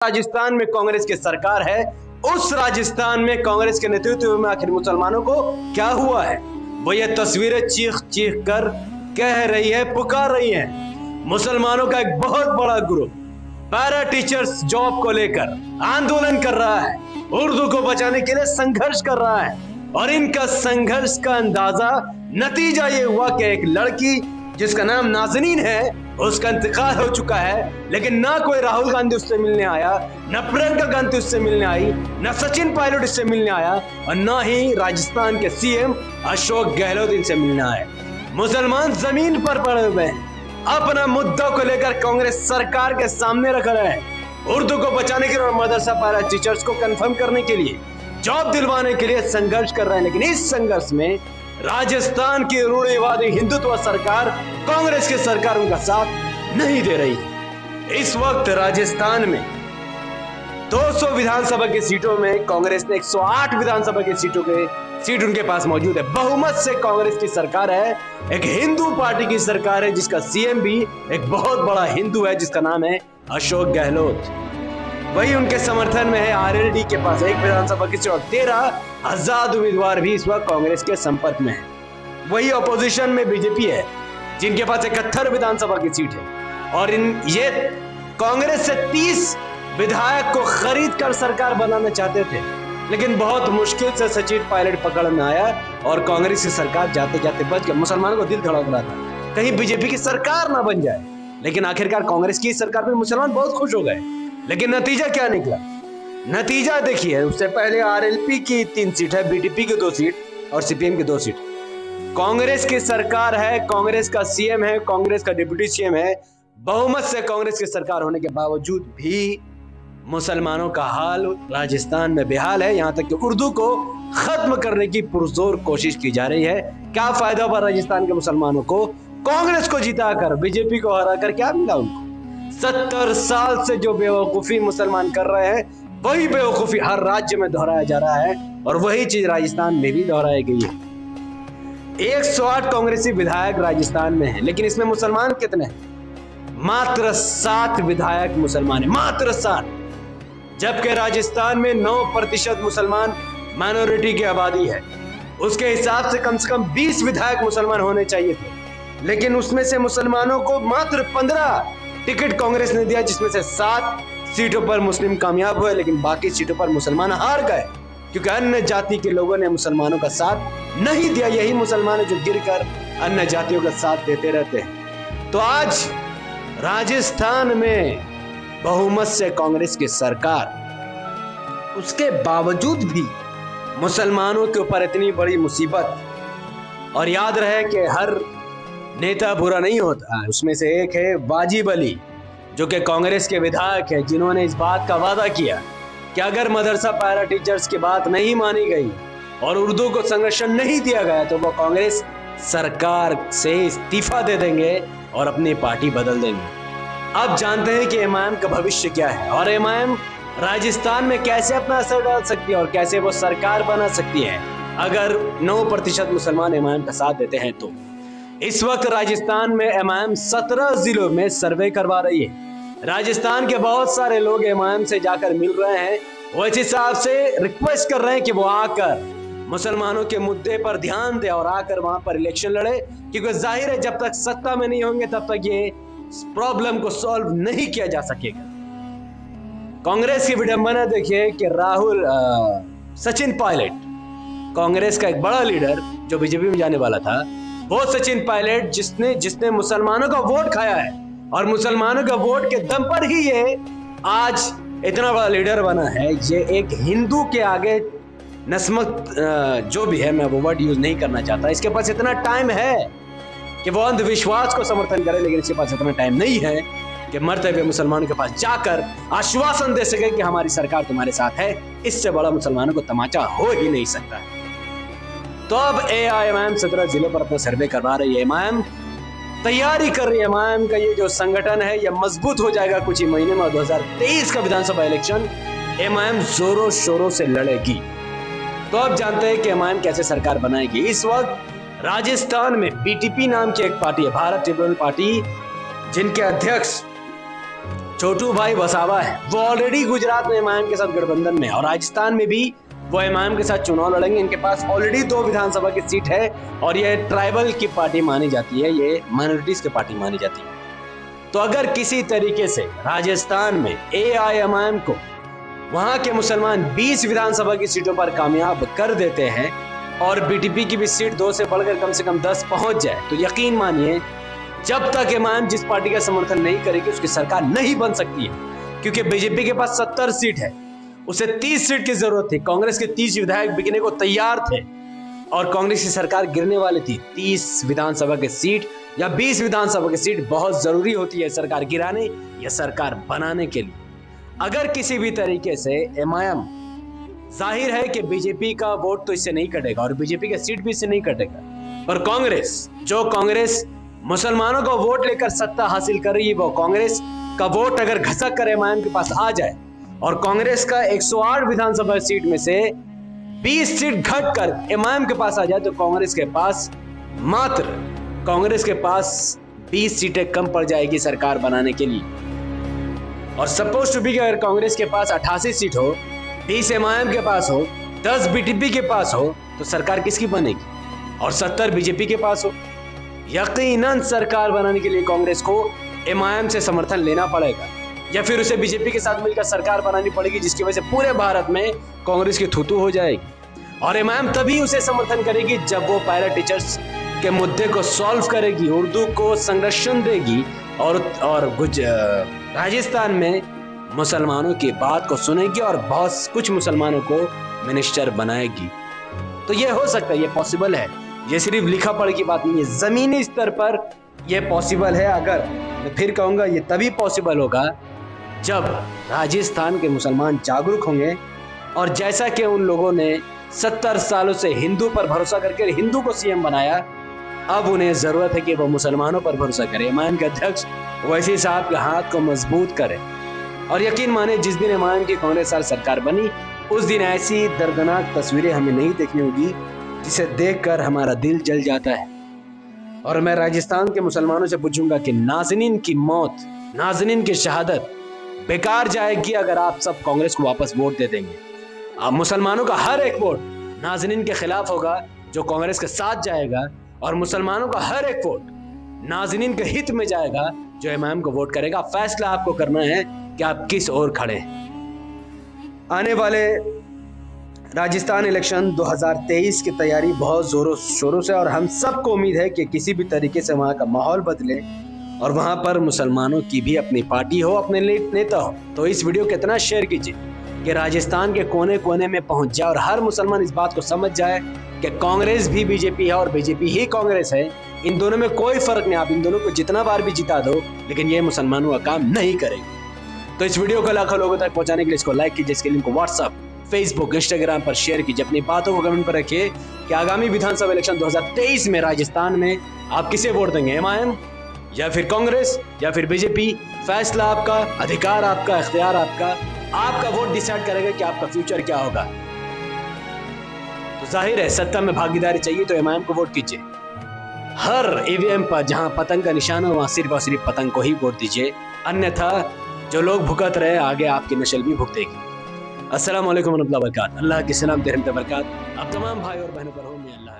राजस्थान में कांग्रेस की सरकार है, उस राजस्थान में कांग्रेस के नेतृत्व में आखिर मुसलमानों को क्या हुआ है? वो ये तस्वीरें चीख चीख कर कह रही है, पुकार रही है। मुसलमानों का एक बहुत बड़ा ग्रुप पैरा टीचर्स जॉब को लेकर आंदोलन कर रहा है, उर्दू को बचाने के लिए संघर्ष कर रहा है। और इनका संघर्ष का अंदाजा नतीजा ये हुआ कि एक लड़की जिसका नाम नाज़नीन है, उसका इंतकाल हो चुका है, लेकिन ना कोई राहुल गांधी उससे मिलने आया, न प्रियंका गांधी उससे मिलने आई, न सचिन पायलट उससे मिलने आया, और न ही राजस्थान के सीएम अशोक गहलोत इनसे मिलने आए। मुसलमान जमीन पर पड़े हुए हैं, अपना मुद्दा को लेकर कांग्रेस सरकार के सामने रख रहे हैं। उर्दू को बचाने के लिए और मदरसा पैरा टीचर्स को कंफर्म करने के लिए, जॉब दिलवाने के लिए संघर्ष कर रहे हैं। लेकिन इस संघर्ष में राजस्थान की रूढ़िवादी हिंदुत्व सरकार, कांग्रेस की सरकार उनका साथ नहीं दे रही है। इस वक्त राजस्थान में 200 विधानसभा की सीटों में कांग्रेस ने 108 विधानसभा की सीट उनके पास मौजूद है। बहुमत से कांग्रेस की सरकार है, एक हिंदू पार्टी की सरकार है, जिसका सीएम भी एक बहुत बड़ा हिंदू है, जिसका नाम है अशोक गहलोत। वही उनके समर्थन में है आरएलडी के पास 1 विधानसभा की सीट और 13 आजाद उम्मीदवार भी इस वक्त कांग्रेस के संपर्क में है। वही ऑपोजिशन में बीजेपी है, जिनके पास 71 विधानसभा की सीट है। और ये कांग्रेस से 30 विधायक को खरीद कर सरकार बनाना चाहते थे, लेकिन बहुत मुश्किल से सचिन पायलट पकड़ में आया और कांग्रेस की सरकार जाते जाते बच गई। मुसलमानों को दिल धड़क रहा था कहीं बीजेपी की सरकार ना बन जाए, लेकिन आखिरकार कांग्रेस की सरकार में मुसलमान बहुत खुश हो गए। लेकिन नतीजा क्या निकला? नतीजा देखिए, उससे पहले आरएलपी की 3 सीट है, बीटीपी की 2 सीट और सीपीएम की 2 सीट। कांग्रेस की सरकार है, कांग्रेस का सीएम है, कांग्रेस का डिप्टी सीएम है। बहुमत से कांग्रेस की सरकार होने के बावजूद भी मुसलमानों का हाल राजस्थान में बेहाल है। यहाँ तक कि उर्दू को खत्म करने की पुरजोर कोशिश की जा रही है। क्या फायदा हुआ राजस्थान के मुसलमानों को? कांग्रेस को जिताकर, बीजेपी को हराकर क्या मिला उनको? 70 साल से जो बेवकूफी मुसलमान कर रहे हैं, वही बेवकूफी हर राज्य में दोहराया जा रहा है, और वही चीज राजस्थान में भी दोहराई गई है। 108 कांग्रेसी विधायक राजस्थान में हैं, लेकिन इसमें मुसलमान कितने हैं? मात्र 7 विधायक मुसलमान हैं, मात्र 7। जबकि राजस्थान में 9% मुसलमान माइनॉरिटी की आबादी है। उसके हिसाब से कम 20 विधायक मुसलमान होने चाहिए थे, लेकिन उसमें से मुसलमानों को मात्र 15 टिकट कांग्रेस ने दिया, जिसमें से 7 सीटों पर मुस्लिम कामयाब हुए, लेकिन बाकी सीटों पर मुसलमान हार गए, क्योंकि अन्य जाति के लोगों ने मुसलमानों का साथ नहीं दिया। यही मुसलमान जो गिरकर अन्य जातियों का साथ देते रहते हैं। तो आज राजस्थान में बहुमत से कांग्रेस की सरकार, उसके बावजूद भी मुसलमानों के ऊपर इतनी बड़ी मुसीबत। और याद रहे कि हर नेता बुरा नहीं होता। उसमें से एक है वाजिब अली, जो कि कांग्रेस के विधायक है, जिन्होंने इस बात का वादा किया कि अगर मदरसा पैरा टीचर्स की बात नहीं मानी गई और उर्दू को संरक्षण नहीं दिया गया, तो वो कांग्रेस सरकार से इस्तीफा दे देंगे और अपनी पार्टी बदल देंगे। अब जानते हैं कि एमआईएम का भविष्य क्या है, और एमआईएम राजस्थान में कैसे अपना असर डाल सकती है और कैसे वो सरकार बना सकती है अगर 9% मुसलमान एमआईएम का साथ देते हैं। तो इस वक्त राजस्थान में एमआईएम 17 जिलों में सर्वे करवा रही है। राजस्थान के बहुत सारे लोग एमआईएम से जाकर मिल रहे हैं, वो इस हिसाब से रिक्वेस्ट कर रहे हैं कि वो आकर मुसलमानों के मुद्दे पर ध्यान दे और आकर वहां पर इलेक्शन लड़े, क्योंकि जाहिर है जब तक सत्ता में नहीं होंगे तब तक ये प्रॉब्लम को सॉल्व नहीं किया जा सकेगा। कांग्रेस की विडंबना देखिए कि सचिन पायलट, कांग्रेस का एक बड़ा लीडर जो बीजेपी में जाने वाला था, वो सचिन पायलट जिसने मुसलमानों का वोट खाया है, और मुसलमानों का वोट के दम पर ही ये आज इतना बड़ा लीडर बना है। ये एक हिंदू के आगे नस्मत, जो भी है, मैं वो वर्ड यूज नहीं करना चाहता। इसके पास इतना टाइम है कि वो अंधविश्वास को समर्थन करे, लेकिन इसके पास इतना टाइम नहीं है कि मरते हुए मुसलमानों के पास जाकर आश्वासन दे सके कि हमारी सरकार तुम्हारे साथ है। इससे बड़ा मुसलमानों को तमाचा हो ही नहीं सकता। तो अब एआईएमआईएम 17 जिलों पर अपना सर्वे करवा रही है। एमआईएम तैयारी कर रही है। एमआईएम का ये जो संगठन है, ये मजबूत हो जाएगा कुछ ही महीने में। 2023 का विधानसभा इलेक्शन एमआईएम जोरों शोरों से लड़ेगी। तो अब जानते हैं कि एमआईएम कैसे सरकार बनाएगी। इस वक्त राजस्थान में बीटीपी नाम की एक पार्टी है, भारत ट्रिब्यूनल पार्टी, जिनके अध्यक्ष छोटू भाई वसावा है, वो ऑलरेडी गुजरात में एमआईएम के साथ गठबंधन में और राजस्थान में भी वो एमआईएम के साथ चुनाव लड़ेंगे। इनके पास ऑलरेडी 2 विधानसभा की सीट है और ये ट्राइबल की पार्टी मानी जाती है, ये माइनॉरिटीज की पार्टी मानी जाती है। तो अगर किसी तरीके से राजस्थान में एआईएमआईएम को वहां के मुसलमान 20 विधानसभा की सीटों पर कामयाब कर देते हैं और बीटीपी की भी सीट 2 से बढ़कर कम से कम 10 पहुंच जाए, तो यकीन मानिए जब तक एमआईएम जिस पार्टी का समर्थन नहीं करेगी उसकी सरकार नहीं बन सकती है। क्योंकि बीजेपी के पास 70 सीट है, उसे 30 सीट की जरूरत थी। कांग्रेस के 30 विधायक बिकने को तैयार थे और कांग्रेस की सरकार गिरने वाली थी। 30 विधानसभा की सीट या 20 विधानसभा की सीट बहुत जरूरी होती है सरकार गिराने या सरकार बनाने के लिए। अगर किसी भी तरीके से एमआईएम, जाहिर है कि बीजेपी का वोट तो इससे नहीं कटेगा और बीजेपी का सीट भी इससे नहीं कटेगा, पर कांग्रेस मुसलमानों का वोट लेकर सत्ता हासिल कर रही है, वो कांग्रेस का वोट अगर घसक कर एमआईएम के पास आ जाए और कांग्रेस का 108 विधानसभा सीट में से 20 सीट घट कर एमआईएम के पास आ जाए तो कांग्रेस के पास 20 सीटें कम पड़ जाएगी सरकार बनाने के लिए। और सपोज टू बी अगर कांग्रेस के पास 88 सीट हो, 20 एमआईएम के पास हो, 10 बीटीपी के पास हो, तो सरकार किसकी बनेगी? और 70 बीजेपी के पास हो। यकीनन सरकार बनाने के लिए कांग्रेस को एमआईएम से समर्थन लेना पड़ेगा या फिर उसे बीजेपी के साथ मिलकर सरकार बनानी पड़ेगी, जिसकी वजह से पूरे भारत में कांग्रेस की थूथू हो जाएगी। और एमआईएम तभी उसे समर्थन करेगी जब वो पैरा टीचर्स के मुद्दे को सॉल्व करेगी, उर्दू को संरक्षण देगी और राजस्थान में मुसलमानों की बात को सुनेगी और बहुत कुछ मुसलमानों को मिनिस्टर बनाएगी। तो ये हो सकता है, ये पॉसिबल है, ये सिर्फ लिखा पढ़ की बात नहीं है, जमीनी स्तर पर ये पॉसिबल है। अगर मैं फिर कहूंगा ये तभी पॉसिबल होगा जब राजस्थान के मुसलमान जागरूक होंगे और जैसा कि उन लोगों ने 70 सालों से हिंदू पर भरोसा करके हिंदू को सीएम बनाया, अब उन्हें जरूरत है कि वो मुसलमानों पर भरोसा करें। एमआईएम के अध्यक्ष ओवैसी साहब के हाथ को मजबूत करें और यकीन माने जिस दिन एमआईएम की कांग्रेस सरकार बनी उस दिन ऐसी दर्दनाक तस्वीरें हमें नहीं देखनी होगी जिसे देखकर हमारा दिल जल जाता है। और मैं राजस्थान के मुसलमानों से पूछूंगा कि नाज़नीन की मौत, नाज़नीन की शहादत बेकार जाएगी अगर आप सब कांग्रेस को वापस वोट दे देंगे। अब मुसलमानों का हर एक वोट नाज़नीन के खिलाफ होगा जो कांग्रेस के साथ जाएगा और मुसलमानों का हर एक वोट नाज़नीन के हित में जाएगा जो एमआईएम को वोट करेगा। फैसला आपको करना है कि आप किस ओर खड़े हैं। आने वाले राजस्थान इलेक्शन 2023 की तैयारी बहुत जोरों शोरों से और हम सबको उम्मीद है कि किसी भी तरीके से वहाँ का माहौल बदले और वहाँ पर मुसलमानों की भी अपनी पार्टी हो, अपने नेता हो। तो इस वीडियो को इतना शेयर कीजिए कि राजस्थान के कोने कोने में पहुँच जाए और हर मुसलमान इस बात को समझ जाए कि कांग्रेस भी बीजेपी है और बीजेपी ही कांग्रेस है। इन दोनों में कोई फर्क नहीं, आप इन दोनों को जितना बार भी जिता दो लेकिन ये मुसलमानों का काम नहीं करेगी। तो इस वीडियो को लाखों लोगों तक पहुंचाने के लिए इसको लाइक कीजिए, इसके लिंक को व्हाट्सएप, फेसबुक, इंस्टाग्राम पर शेयर कीजिए। अपनी बातों को कमेंट पर रखिए कि आगामी विधानसभा इलेक्शन 2023 में राजस्थान में आप किसे वोट देंगे, एमआईएम या फिर कांग्रेस या फिर बीजेपी। फैसला आपका, अधिकार आपका, इख्तियार आपका। आपका वोट डिसाइड करेगा कि आपका फ्यूचर क्या होगा। तो जाहिर है सत्ता में भागीदारी चाहिए तो एमआईएम को वोट कीजिए। हर ईवीएम पर जहां पतंग का निशान हो वहां सिर्फ और सिर्फ पतंग को ही वोट दीजिए, अन्यथा जो लोग भुगत रहे आगे आपकी नस्ल भी भुगतेगी। अस्सलाम वालेकुम व रहमतुल्लाहि व बरकातहू। अल्लाह की सलामत रहमत बरकात आप तमाम भाई और बहनों पर हो। अल्लाह